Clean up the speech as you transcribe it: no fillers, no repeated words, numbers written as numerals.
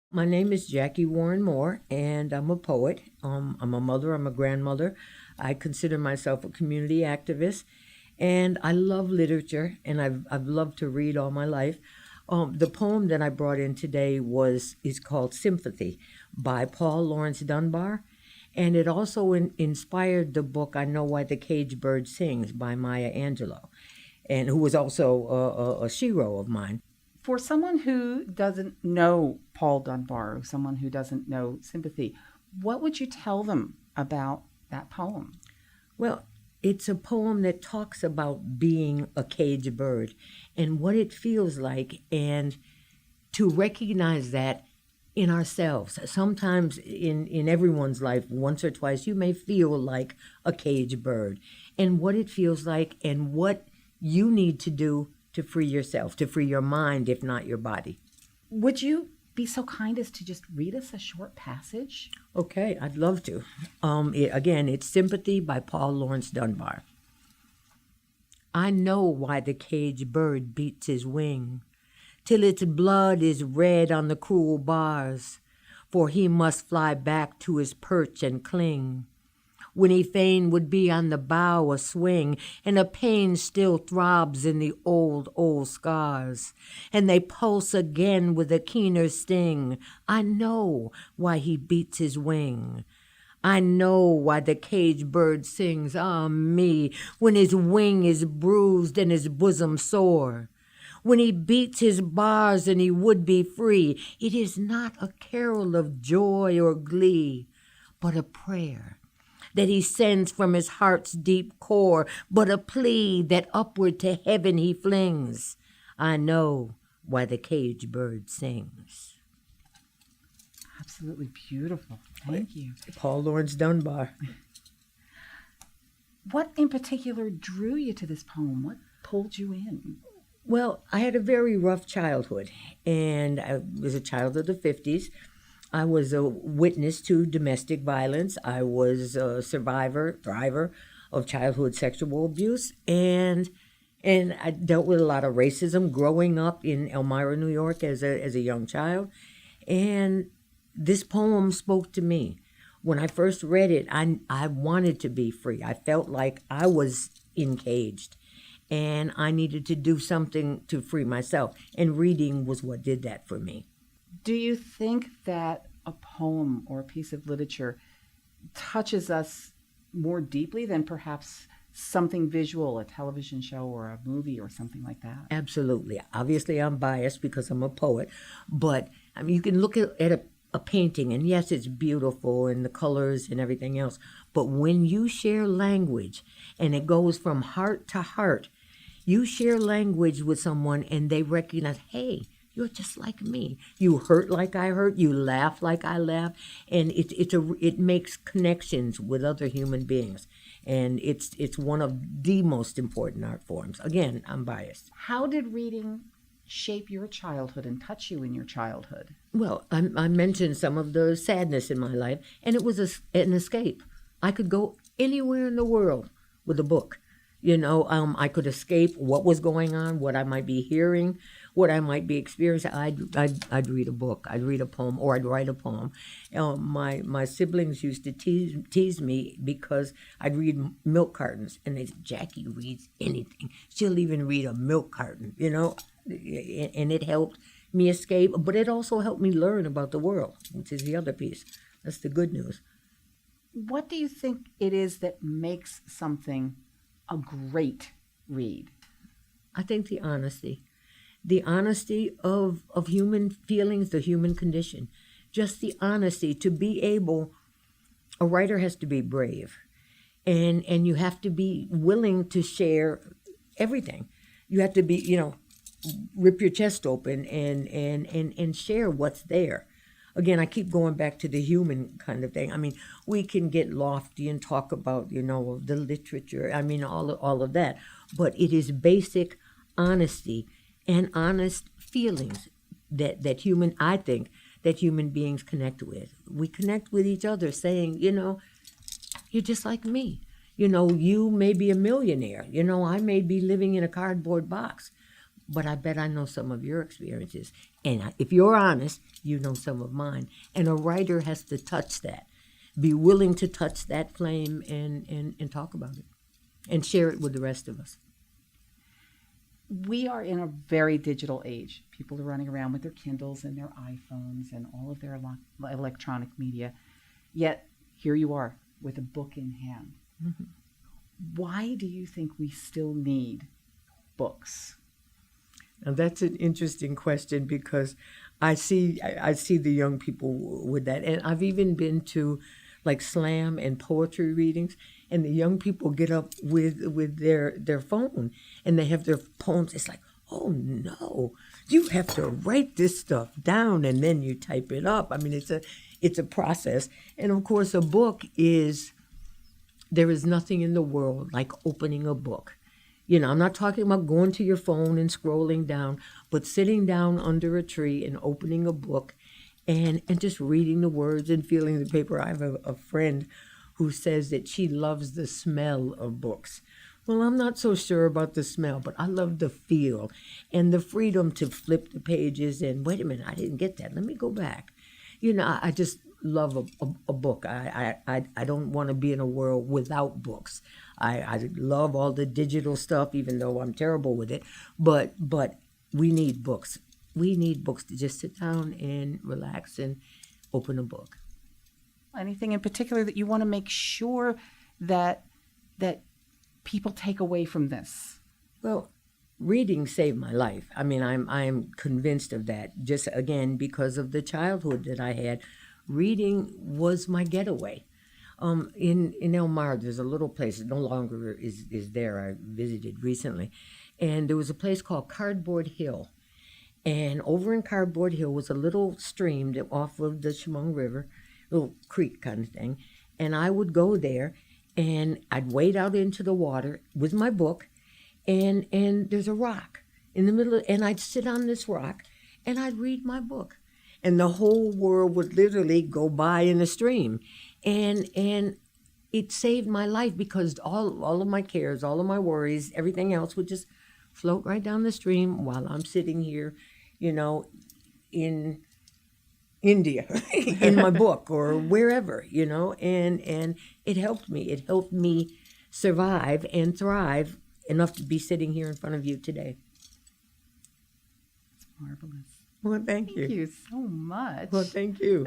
My name is Jackie Warren Moore, and I'm a poet. I'm a mother, I'm a grandmother. I consider myself a community activist, and I love literature, and I've loved to read all my life. The poem that I brought in today is called Sympathy by Laurence Dunbar, and it also inspired the book I Know Why the Caged Bird Sings by Maya Angelou, and who was also a shero of mine. For someone who doesn't know Paul Dunbar, or someone who doesn't know Sympathy, what would you tell them about that poem? Well, it's a poem that talks about being a caged bird and what it feels like, and to recognize that in ourselves. Sometimes in everyone's life, once or twice, you may feel like a caged bird, and what it feels like and what you need to do to free yourself, to free your mind, if not your body. Would you be so kind as to just read us a short passage? Okay, I'd love to. Again, it's Sympathy by Laurence Dunbar. I know why the caged bird beats his wing, till its blood is red on the cruel bars, for he must fly back to his perch and cling. When he fain would be on the bough a swing, and a pain still throbs in the old, old scars, and they pulse again with a keener sting. I know why he beats his wing. I know why the caged bird sings, ah me, when his wing is bruised and his bosom sore. When he beats his bars and he would be free, it is not a carol of joy or glee, but a prayer that he sends from his heart's deep core, but a plea that upward to heaven he flings. I know why the caged bird sings. Absolutely beautiful. Thank you. Laurence Dunbar. What in particular drew you to this poem? What pulled you in? Well, I had a very rough childhood, and I was a child of the 50s. I was a witness to domestic violence. I was a survivor, thriver of childhood sexual abuse, and I dealt with a lot of racism growing up in Elmira, New York, as a young child. And this poem spoke to me. When I first read it, I wanted to be free. I felt like I was encaged, and I needed to do something to free myself. And reading was what did that for me. Do you think that a poem or a piece of literature touches us more deeply than perhaps something visual, a television show or a movie or something like that? Absolutely. Obviously, I'm biased because I'm a poet, but I mean, you can look at a painting, and yes, it's beautiful and the colors and everything else, but when you share language and it goes from heart to heart, you share language with someone and they recognize, hey, you're just like me. You hurt like I hurt. You laugh like I laugh, and it makes connections with other human beings, and it's one of the most important art forms. Again, I'm biased. How did reading shape your childhood and touch you in your childhood? Well, I mentioned some of the sadness in my life, and it was an escape. I could go anywhere in the world with a book. I could escape what was going on, what I might be hearing, what I might be experiencing. I'd read a book, I'd read a poem, or I'd write a poem. My siblings used to tease me because I'd read milk cartons, and they said, Jackie reads anything. She'll even read a milk carton, and it helped me escape, but it also helped me learn about the world, which is the other piece. That's the good news. What do you think it is that makes something a great read? I think the honesty of human feelings, the human condition, just the honesty to be able. A writer has to be brave, and you have to be willing to share everything. You have to be, rip your chest open and share what's there. Again, I keep going back to the human kind of thing. I mean, we can get lofty and talk about, the literature. I mean, all of that. But it is basic honesty and honest feelings that I think, that human beings connect with. We connect with each other saying, you're just like me. You may be a millionaire. I may be living in a cardboard box. but I bet I know some of your experiences. And if you're honest, you know some of mine. And a writer has to touch that, be willing to touch that flame and talk about it and share it with the rest of us. We are in a very digital age. People are running around with their Kindles and their iPhones and all of their electronic media. Yet here you are with a book in hand. Mm-hmm. Why do you think we still need books? Now that's an interesting question, because I see the young people with that, and I've even been to like slam and poetry readings, and the young people get up with their phone and they have their poems. It's like, oh no, you have to write this stuff down and then you type it up. I mean, it's a process, and of course, a book is. There is nothing in the world like opening a book. You know, I'm not talking about going to your phone and scrolling down, but sitting down under a tree and opening a book and just reading the words and feeling the paper. I have a friend who says that she loves the smell of books. Well, I'm not so sure about the smell, but I love the feel and the freedom to flip the pages and, wait a minute, I didn't get that. Let me go back. You know, I just love a book. I don't want to be in a world without books. I love all the digital stuff, even though I'm terrible with it. But we need books. We need books to just sit down and relax and open a book. Anything in particular that you want to make sure that people take away from this? Well, reading saved my life. I mean, I'm convinced of that. Just again because of the childhood that I had. Reading was my getaway. In El Mar, there's a little place that no longer is there. I visited recently, and there was a place called Cardboard Hill, and over in Cardboard Hill was a little stream that off of the Chemung River, little creek kind of thing, and I would go there, and I'd wade out into the water with my book, and there's a rock in the middle, and I'd sit on this rock, and I'd read my book. And the whole world would literally go by in a stream. And it saved my life, because all of my cares, all of my worries, everything else would just float right down the stream while I'm sitting here, you know, in India, in my book or wherever, you know. And it helped me. It helped me survive and thrive enough to be sitting here in front of you today. It's marvelous. Well, thank you. Thank you so much. Well, thank you.